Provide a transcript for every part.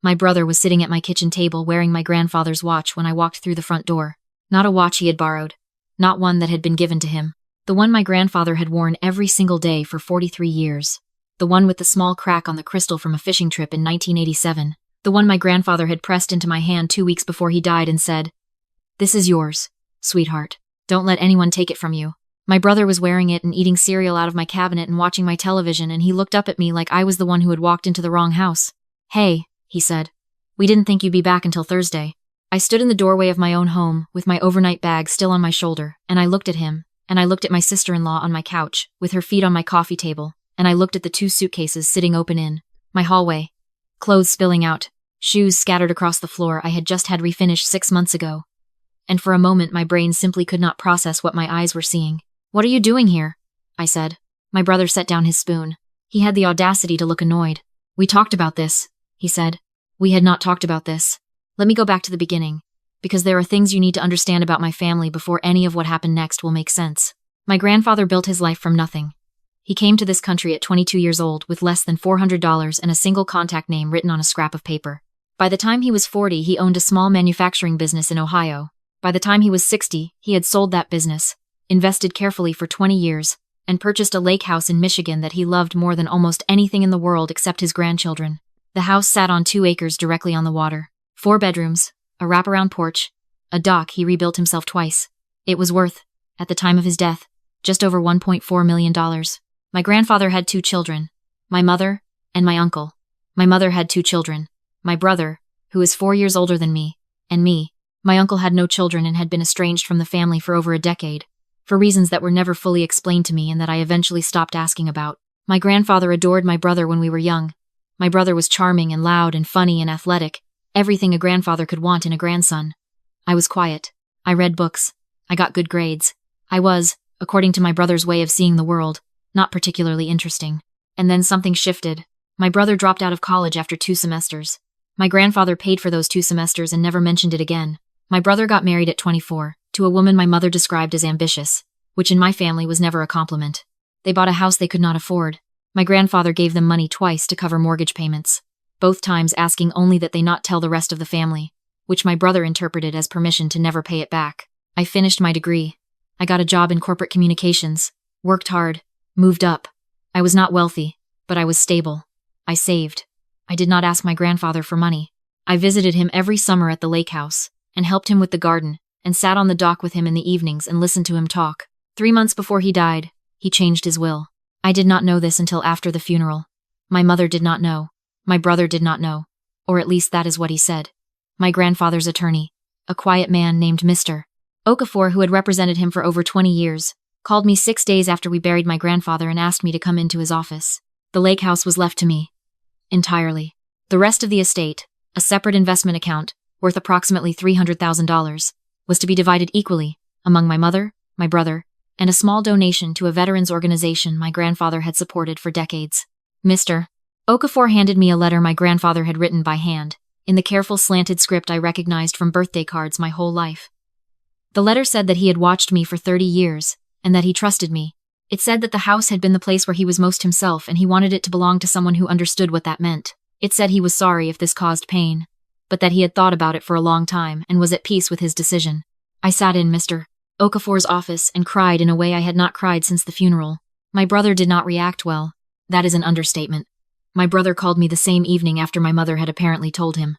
My brother was sitting at my kitchen table wearing my grandfather's watch when I walked through the front door. Not a watch he had borrowed. Not one that had been given to him. The one my grandfather had worn every single day for 43 years. The one with the small crack on the crystal from a fishing trip in 1987. The one my grandfather had pressed into my hand 2 weeks before he died and said, "This is yours, sweetheart. Don't let anyone take it from you." My brother was wearing it and eating cereal out of my cabinet and watching my television, and he looked up at me like I was the one who had walked into the wrong house. "Hey," he said. "We didn't think you'd be back until Thursday." I stood in the doorway of my own home, with my overnight bag still on my shoulder, and I looked at him, and I looked at my sister-in-law on my couch, with her feet on my coffee table, and I looked at the 2 suitcases sitting open in my hallway. Clothes spilling out, shoes scattered across the floor I had just had refinished 6 months ago. And for a moment my brain simply could not process what my eyes were seeing. "What are you doing here?" I said. My brother set down his spoon. He had the audacity to look annoyed. "We talked about this," he said. "We had not talked about this. Let me go back to the beginning, because there are things you need to understand about my family before any of what happened next will make sense." My grandfather built his life from nothing. He came to this country at 22 years old with less than $400 and a single contact name written on a scrap of paper. By the time he was 40, he owned a small manufacturing business in Ohio. By the time he was 60, he had sold that business, invested carefully for 20 years, and purchased a lake house in Michigan that he loved more than almost anything in the world except his grandchildren. The house sat on 2 acres directly on the water. 4 bedrooms, a wraparound porch, a dock he rebuilt himself twice. It was worth, at the time of his death, just over $1.4 million. My grandfather had 2 children, my mother and my uncle. My mother had 2 children, my brother, who is 4 years older than me, and me. My uncle had no children and had been estranged from the family for over a decade, for reasons that were never fully explained to me and that I eventually stopped asking about. My grandfather adored my brother when we were young. My brother was charming and loud and funny and athletic, everything a grandfather could want in a grandson. I was quiet. I read books. I got good grades. I was, according to my brother's way of seeing the world, not particularly interesting. And then something shifted. My brother dropped out of college after 2 semesters. My grandfather paid for those 2 semesters and never mentioned it again. My brother got married at 24, to a woman my mother described as ambitious, which in my family was never a compliment. They bought a house they could not afford. My grandfather gave them money twice to cover mortgage payments, both times asking only that they not tell the rest of the family, which my brother interpreted as permission to never pay it back. I finished my degree. I got a job in corporate communications, worked hard, moved up. I was not wealthy, but I was stable. I saved. I did not ask my grandfather for money. I visited him every summer at the lake house, and helped him with the garden, and sat on the dock with him in the evenings and listened to him talk. 3 months before he died, he changed his will. I did not know this until after the funeral. My mother did not know. My brother did not know. Or at least that is what he said. My grandfather's attorney, a quiet man named Mr. Okafor, who had represented him for over 20 years, called me 6 days after we buried my grandfather and asked me to come into his office. The lake house was left to me. Entirely. The rest of the estate, a separate investment account, worth approximately $300,000, was to be divided equally among my mother, my brother, and a small donation to a veterans organization my grandfather had supported for decades. Mr. Okafor handed me a letter my grandfather had written by hand, in the careful slanted script I recognized from birthday cards my whole life. The letter said that he had watched me for 30 years, and that he trusted me. It said that the house had been the place where he was most himself and he wanted it to belong to someone who understood what that meant. It said he was sorry if this caused pain, but that he had thought about it for a long time and was at peace with his decision. I sat in Mr. Okafor's office and cried in a way I had not cried since the funeral. My brother did not react well. That is an understatement. My brother called me the same evening after my mother had apparently told him.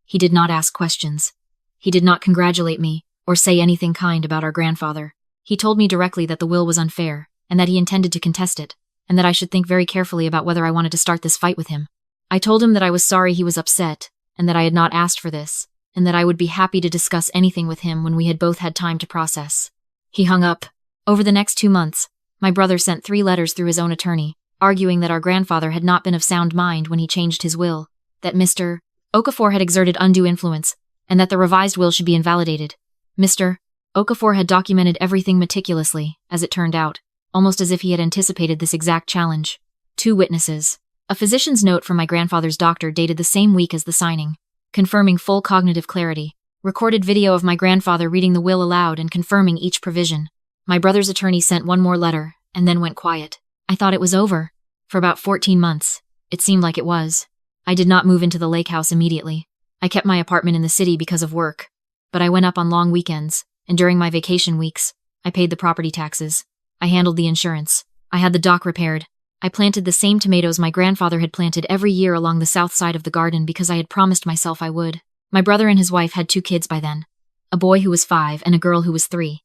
He did not ask questions. He did not congratulate me or say anything kind about our grandfather. He told me directly that the will was unfair and that he intended to contest it, and that I should think very carefully about whether I wanted to start this fight with him. I told him that I was sorry he was upset, and that I had not asked for this, and that I would be happy to discuss anything with him when we had both had time to process. He hung up. Over the next 2 months, my brother sent 3 letters through his own attorney, arguing that our grandfather had not been of sound mind when he changed his will, that Mr. Okafor had exerted undue influence, and that the revised will should be invalidated. Mr. Okafor had documented everything meticulously, as it turned out, almost as if he had anticipated this exact challenge. 2 witnesses. A physician's note from my grandfather's doctor dated the same week as the signing, confirming full cognitive clarity. Recorded video of my grandfather reading the will aloud and confirming each provision. My brother's attorney sent 1 more letter, and then went quiet. I thought it was over. For about 14 months. It seemed like it was. I did not move into the lake house immediately. I kept my apartment in the city because of work. But I went up on long weekends, and during my vacation weeks, I paid the property taxes. I handled the insurance. I had the dock repaired. I planted the same tomatoes my grandfather had planted every year along the south side of the garden because I had promised myself I would. My brother and his wife had 2 kids by then, a boy who was 5 and a girl who was 3.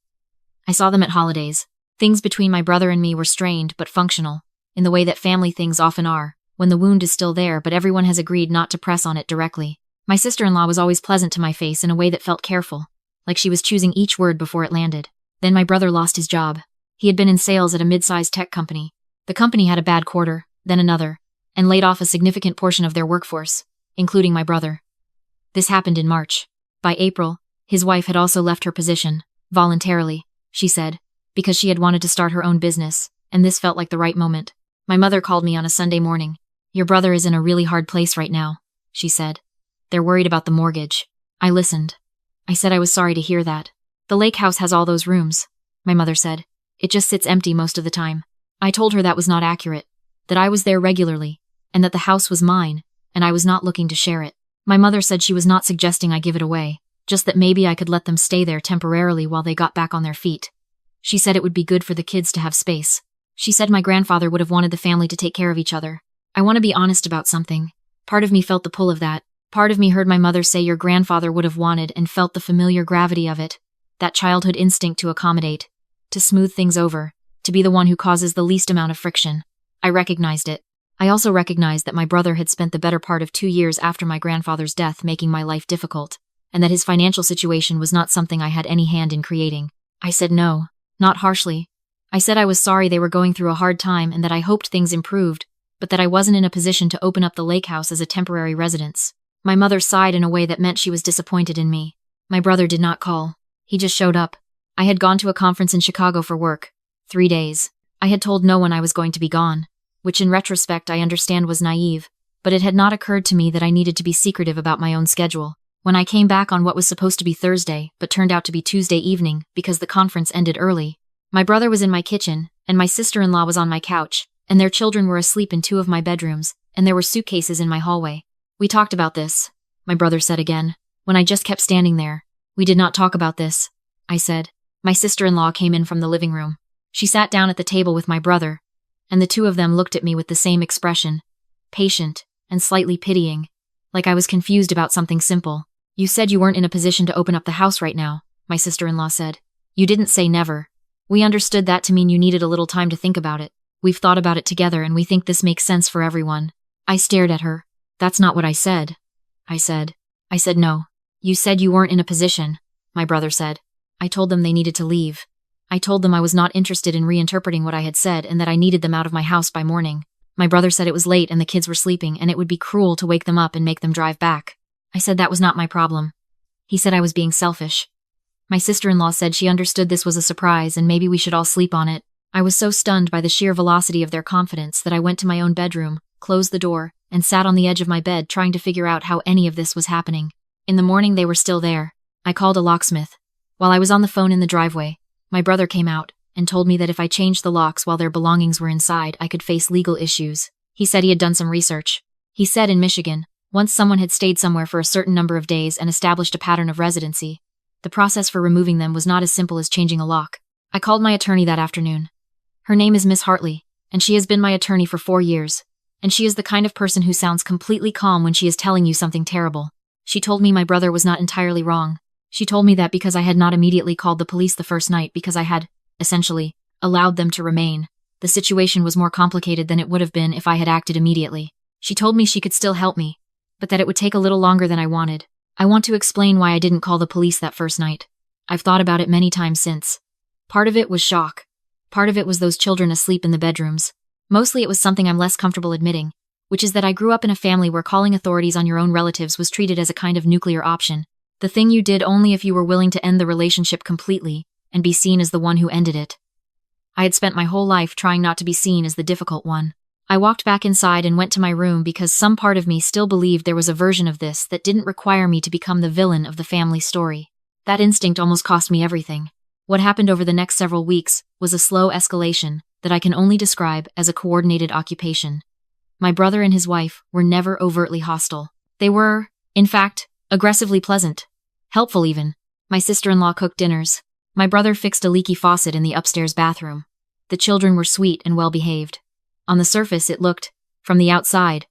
I saw them at holidays. Things between my brother and me were strained but functional, in the way that family things often are, when the wound is still there but everyone has agreed not to press on it directly. My sister-in-law was always pleasant to my face in a way that felt careful, like she was choosing each word before it landed. Then my brother lost his job. He had been in sales at a mid-sized tech company. The company had a bad quarter, then another, and laid off a significant portion of their workforce, including my brother. This happened in March. By April, his wife had also left her position, voluntarily, she said, because she had wanted to start her own business, and this felt like the right moment. My mother called me on a Sunday morning. "Your brother is in a really hard place right now," she said. "They're worried about the mortgage." I listened. I said I was sorry to hear that. "The lake house has all those rooms," my mother said. "It just sits empty most of the time." I told her that was not accurate, that I was there regularly, and that the house was mine, and I was not looking to share it. My mother said she was not suggesting I give it away, just that maybe I could let them stay there temporarily while they got back on their feet. She said it would be good for the kids to have space. She said my grandfather would have wanted the family to take care of each other. I want to be honest about something. Part of me felt the pull of that. Part of me heard my mother say your grandfather would have wanted and felt the familiar gravity of it. That childhood instinct to accommodate, to smooth things over, to be the one who causes the least amount of friction. I recognized it. I also recognized that my brother had spent the better part of 2 years after my grandfather's death making my life difficult, and that his financial situation was not something I had any hand in creating. I said no, not harshly. I said I was sorry they were going through a hard time and that I hoped things improved, but that I wasn't in a position to open up the lake house as a temporary residence. My mother sighed in a way that meant she was disappointed in me. My brother did not call. He just showed up. I had gone to a conference in Chicago for work. 3 days. I had told no one I was going to be gone, which in retrospect I understand was naive, but it had not occurred to me that I needed to be secretive about my own schedule. When I came back on what was supposed to be Thursday, but turned out to be Tuesday evening because the conference ended early, my brother was in my kitchen, and my sister-in-law was on my couch, and their children were asleep in 2 of my bedrooms, and there were suitcases in my hallway. "We talked about this," my brother said again, when I just kept standing there. "We did not talk about this," I said. My sister-in-law came in from the living room. She sat down at the table with my brother, and the 2 of them looked at me with the same expression, patient and slightly pitying, like I was confused about something simple. "You said you weren't in a position to open up the house right now," my sister-in-law said. "You didn't say never. We understood that to mean you needed a little time to think about it. We've thought about it together and we think this makes sense for everyone." I stared at her. "That's not what I said," I said. "I said no. You said you weren't in a position," my brother said. "I told them they needed to leave. I told them I was not interested in reinterpreting what I had said and that I needed them out of my house by morning. My brother said it was late and the kids were sleeping and it would be cruel to wake them up and make them drive back. I said that was not my problem. He said I was being selfish. My sister-in-law said she understood this was a surprise and maybe we should all sleep on it. I was so stunned by the sheer velocity of their confidence that I went to my own bedroom, closed the door, and sat on the edge of my bed trying to figure out how any of this was happening. In the morning they were still there. I called a locksmith. While I was on the phone in the driveway, my brother came out and told me that if I changed the locks while their belongings were inside, I could face legal issues. He said he had done some research. He said in Michigan, once someone had stayed somewhere for a certain number of days and established a pattern of residency, the process for removing them was not as simple as changing a lock. I called my attorney that afternoon. Her name is Miss Hartley, and she has been my attorney for 4 years, and she is the kind of person who sounds completely calm when she is telling you something terrible. She told me my brother was not entirely wrong. She told me that because I had not immediately called the police the first night because I had, essentially, allowed them to remain, the situation was more complicated than it would have been if I had acted immediately. She told me she could still help me, but that it would take a little longer than I wanted. I want to explain why I didn't call the police that first night. I've thought about it many times since. Part of it was shock. Part of it was those children asleep in the bedrooms. Mostly it was something I'm less comfortable admitting, which is that I grew up in a family where calling authorities on your own relatives was treated as a kind of nuclear option. The thing you did only if you were willing to end the relationship completely and be seen as the one who ended it. I had spent my whole life trying not to be seen as the difficult one. I walked back inside and went to my room because some part of me still believed there was a version of this that didn't require me to become the villain of the family story. That instinct almost cost me everything. What happened over the next several weeks was a slow escalation that I can only describe as a coordinated occupation. My brother and his wife were never overtly hostile. They were, in fact, aggressively pleasant. Helpful even. My sister-in-law cooked dinners. My brother fixed a leaky faucet in the upstairs bathroom. The children were sweet and well-behaved. On the surface it looked, from the outside,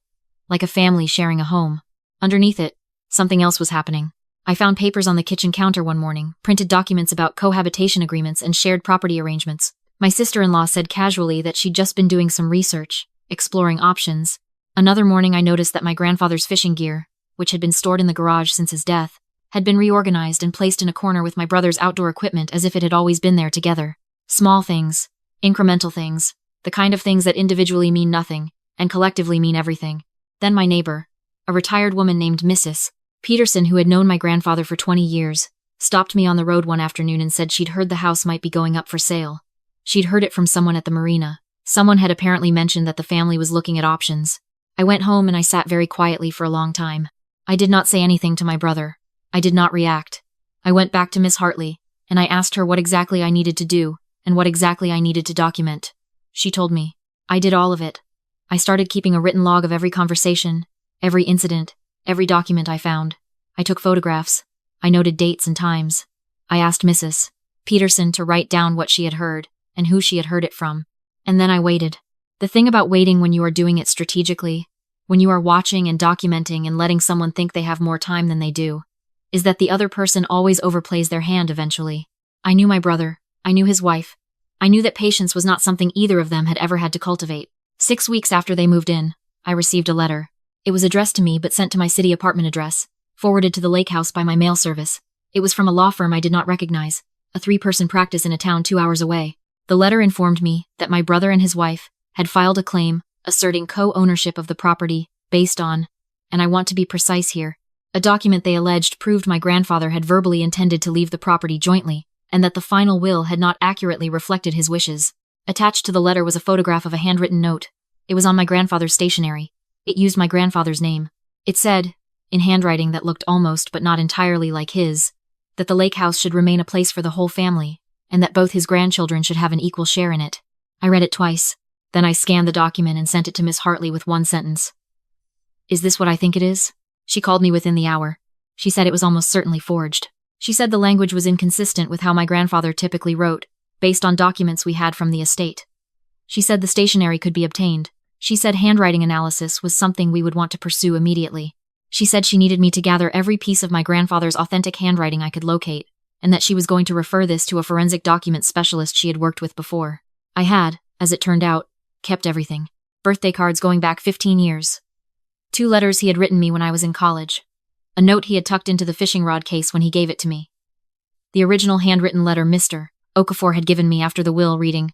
like a family sharing a home. Underneath it, something else was happening. I found papers on the kitchen counter one morning, printed documents about cohabitation agreements and shared property arrangements. My sister-in-law said casually that she'd just been doing some research, exploring options. Another morning I noticed that my grandfather's fishing gear, which had been stored in the garage since his death, had been reorganized and placed in a corner with my brother's outdoor equipment as if it had always been there together. Small things, incremental things, the kind of things that individually mean nothing, and collectively mean everything. Then my neighbor, a retired woman named Mrs. Peterson who had known my grandfather for 20 years, stopped me on the road one afternoon and said she'd heard the house might be going up for sale. She'd heard it from someone at the marina. Someone had apparently mentioned that the family was looking at options. I went home and I sat very quietly for a long time. I did not say anything to my brother. I did not react. I went back to Miss Hartley, and I asked her what exactly I needed to do, and what exactly I needed to document. She told me. I did all of it. I started keeping a written log of every conversation, every incident, every document I found. I took photographs. I noted dates and times. I asked Mrs. Peterson to write down what she had heard, and who she had heard it from. And then I waited. The thing about waiting when you are doing it strategically, when you are watching and documenting and letting someone think they have more time than they do, is that the other person always overplays their hand eventually. I knew my brother. I knew his wife. I knew that patience was not something either of them had ever had to cultivate. 6 weeks after they moved in, I received a letter. It was addressed to me but sent to my city apartment address, forwarded to the lake house by my mail service. It was from a law firm I did not recognize, a 3-person practice in a town 2 hours away. The letter informed me that my brother and his wife had filed a claim asserting co-ownership of the property based on, and I want to be precise here, a document they alleged proved my grandfather had verbally intended to leave the property jointly, and that the final will had not accurately reflected his wishes. Attached to the letter was a photograph of a handwritten note. It was on my grandfather's stationery. It used my grandfather's name. It said, in handwriting that looked almost but not entirely like his, that the lake house should remain a place for the whole family, and that both his grandchildren should have an equal share in it. I read it twice. Then I scanned the document and sent it to Miss Hartley with one sentence. Is this what I think it is? She called me within the hour. She said it was almost certainly forged. She said the language was inconsistent with how my grandfather typically wrote, based on documents we had from the estate. She said the stationery could be obtained. She said handwriting analysis was something we would want to pursue immediately. She said she needed me to gather every piece of my grandfather's authentic handwriting I could locate, and that she was going to refer this to a forensic document specialist she had worked with before. I had, as it turned out, kept everything. Birthday cards going back 15 years. 2 letters he had written me when I was in college. A note he had tucked into the fishing rod case when he gave it to me. The original handwritten letter Mr. Okafor had given me after the will reading.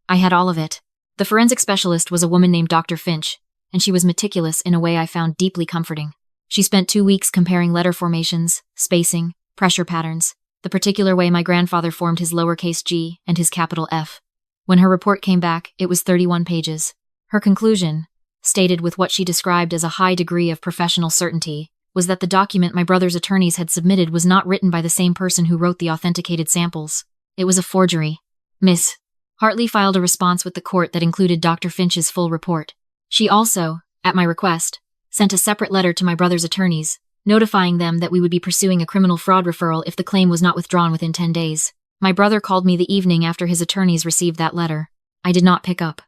I had all of it. The forensic specialist was a woman named Dr. Finch, and she was meticulous in a way I found deeply comforting. She spent 2 weeks comparing letter formations, spacing, pressure patterns, the particular way my grandfather formed his lowercase g and his capital F. When her report came back, it was 31 pages. Her conclusion, stated with what she described as a high degree of professional certainty, was that the document my brother's attorneys had submitted was not written by the same person who wrote the authenticated samples. It was a forgery. Miss Hartley filed a response with the court that included Dr. Finch's full report. She also, at my request, sent a separate letter to my brother's attorneys, notifying them that we would be pursuing a criminal fraud referral if the claim was not withdrawn within 10 days. My brother called me the evening after his attorneys received that letter. I did not pick up.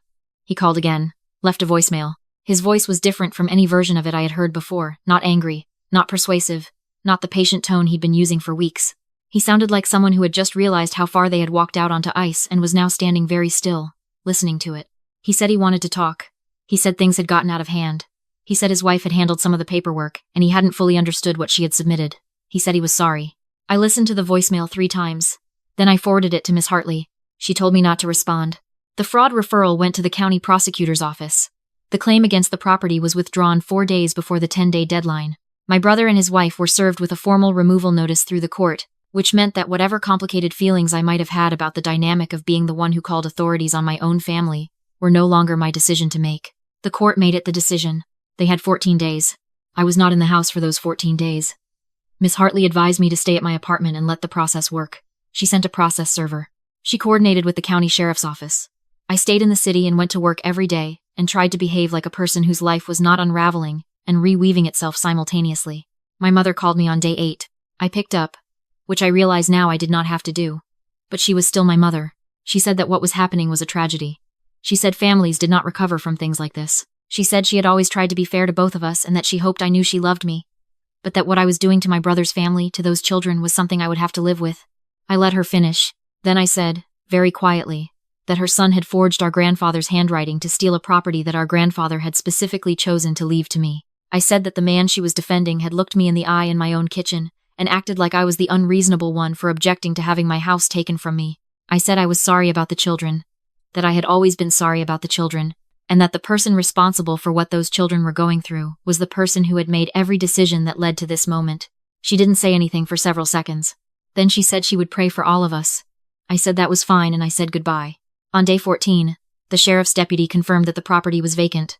He called again, left a voicemail. His voice was different from any version of it I had heard before, not angry, not persuasive, not the patient tone he'd been using for weeks. He sounded like someone who had just realized how far they had walked out onto ice and was now standing very still, listening to it. He said he wanted to talk. He said things had gotten out of hand. He said his wife had handled some of the paperwork, and he hadn't fully understood what she had submitted. He said he was sorry. I listened to the voicemail 3 times. Then I forwarded it to Miss Hartley. She told me not to respond. The fraud referral went to the county prosecutor's office. The claim against the property was withdrawn 4 days before the 10-day deadline. My brother and his wife were served with a formal removal notice through the court, which meant that whatever complicated feelings I might have had about the dynamic of being the one who called authorities on my own family were no longer my decision to make. The court made it the decision. They had 14 days. I was not in the house for those 14 days. Miss Hartley advised me to stay at my apartment and let the process work. She sent a process server. She coordinated with the county sheriff's office. I stayed in the city and went to work every day, and tried to behave like a person whose life was not unraveling and reweaving itself simultaneously. My mother called me on day 8. I picked up, which I realize now I did not have to do. But she was still my mother. She said that what was happening was a tragedy. She said families did not recover from things like this. She said she had always tried to be fair to both of us and that she hoped I knew she loved me, but that what I was doing to my brother's family, to those children, was something I would have to live with. I let her finish. Then I said, very quietly, that her son had forged our grandfather's handwriting to steal a property that our grandfather had specifically chosen to leave to me. I said that the man she was defending had looked me in the eye in my own kitchen and acted like I was the unreasonable one for objecting to having my house taken from me. I said I was sorry about the children, that I had always been sorry about the children, and that the person responsible for what those children were going through was the person who had made every decision that led to this moment. She didn't say anything for several seconds. Then she said she would pray for all of us. I said that was fine and I said goodbye. On day 14, the sheriff's deputy confirmed that the property was vacant.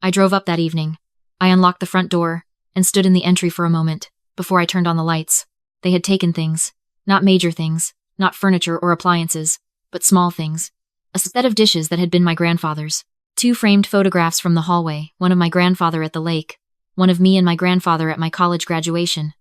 I drove up that evening. I unlocked the front door and stood in the entry for a moment before I turned on the lights. They had taken things, not major things, not furniture or appliances, but small things. A set of dishes that had been my grandfather's. 2 framed photographs from the hallway, one of my grandfather at the lake, one of me and my grandfather at my college graduation.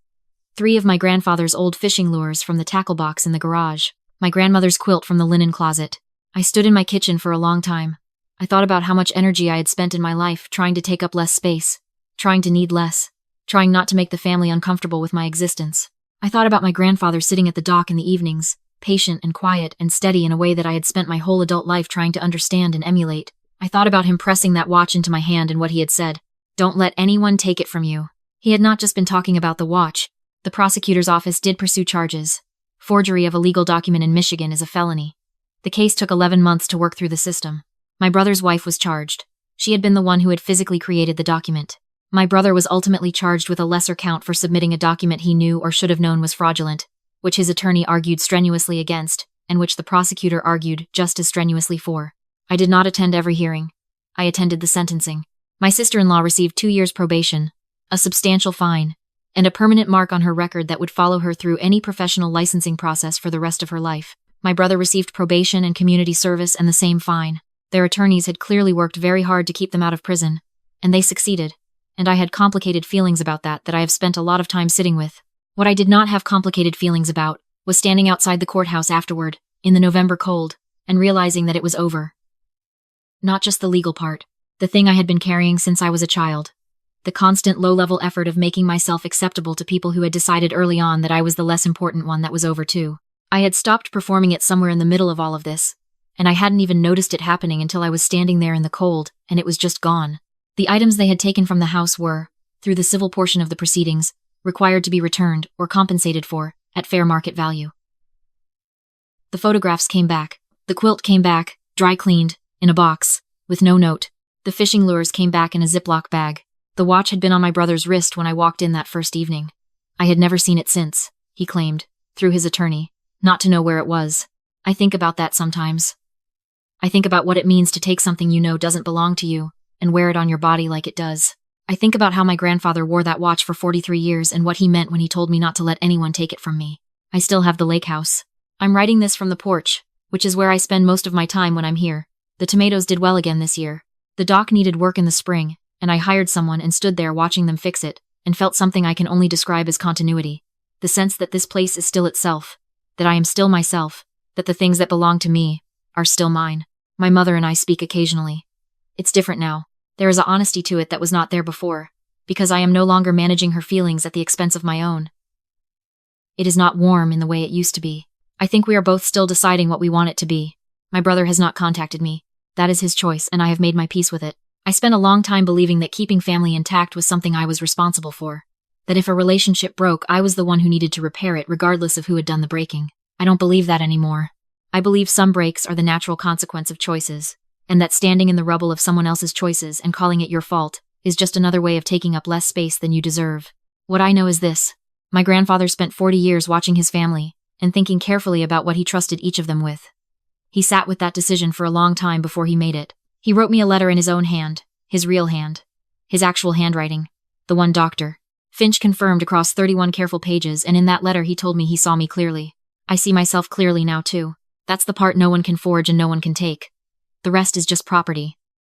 3 of my grandfather's old fishing lures from the tackle box in the garage, my grandmother's quilt from the linen closet. I stood in my kitchen for a long time. I thought about how much energy I had spent in my life trying to take up less space, trying to need less, trying not to make the family uncomfortable with my existence. I thought about my grandfather sitting at the dock in the evenings, patient and quiet and steady in a way that I had spent my whole adult life trying to understand and emulate. I thought about him pressing that watch into my hand and what he had said. Don't let anyone take it from you. He had not just been talking about the watch. The prosecutor's office did pursue charges. Forgery of a legal document in Michigan is a felony. The case took 11 months to work through the system. My brother's wife was charged. She had been the one who had physically created the document. My brother was ultimately charged with a lesser count for submitting a document he knew or should have known was fraudulent, which his attorney argued strenuously against, and which the prosecutor argued just as strenuously for. I did not attend every hearing. I attended the sentencing. My sister-in-law received 2 years probation, a substantial fine, and a permanent mark on her record that would follow her through any professional licensing process for the rest of her life. My brother received probation and community service and the same fine. Their attorneys had clearly worked very hard to keep them out of prison, and they succeeded. And I had complicated feelings about that I have spent a lot of time sitting with. What I did not have complicated feelings about was standing outside the courthouse afterward, in the November cold, and realizing that it was over. Not just the legal part, the thing I had been carrying since I was a child. The constant low-level effort of making myself acceptable to people who had decided early on that I was the less important one, that was over too. I had stopped performing it somewhere in the middle of all of this, and I hadn't even noticed it happening until I was standing there in the cold, and it was just gone. The items they had taken from the house were, through the civil portion of the proceedings, required to be returned or compensated for, at fair market value. The photographs came back. The quilt came back, dry cleaned, in a box, with no note. The fishing lures came back in a Ziploc bag. The watch had been on my brother's wrist when I walked in that first evening. I had never seen it since, he claimed, through his attorney, not to know where it was. I think about that sometimes. I think about what it means to take something you know doesn't belong to you, and wear it on your body like it does. I think about how my grandfather wore that watch for 43 years and what he meant when he told me not to let anyone take it from me. I still have the lake house. I'm writing this from the porch, which is where I spend most of my time when I'm here. The tomatoes did well again this year. The dock needed work in the spring, and I hired someone and stood there watching them fix it, and felt something I can only describe as continuity. The sense that this place is still itself, that I am still myself, that the things that belong to me are still mine. My mother and I speak occasionally. It's different now. There is an honesty to it that was not there before, because I am no longer managing her feelings at the expense of my own. It is not warm in the way it used to be. I think we are both still deciding what we want it to be. My brother has not contacted me. That is his choice, and I have made my peace with it. I spent a long time believing that keeping family intact was something I was responsible for. That if a relationship broke, I was the one who needed to repair it regardless of who had done the breaking. I don't believe that anymore. I believe some breaks are the natural consequence of choices, and that standing in the rubble of someone else's choices and calling it your fault is just another way of taking up less space than you deserve. What I know is this. My grandfather spent 40 years watching his family and thinking carefully about what he trusted each of them with. He sat with that decision for a long time before he made it. He wrote me a letter in his own hand, his real hand, his actual handwriting, the one Dr. Finch confirmed across 31 careful pages, and in that letter he told me he saw me clearly. I see myself clearly now too. That's the part no one can forge and no one can take. The rest is just property.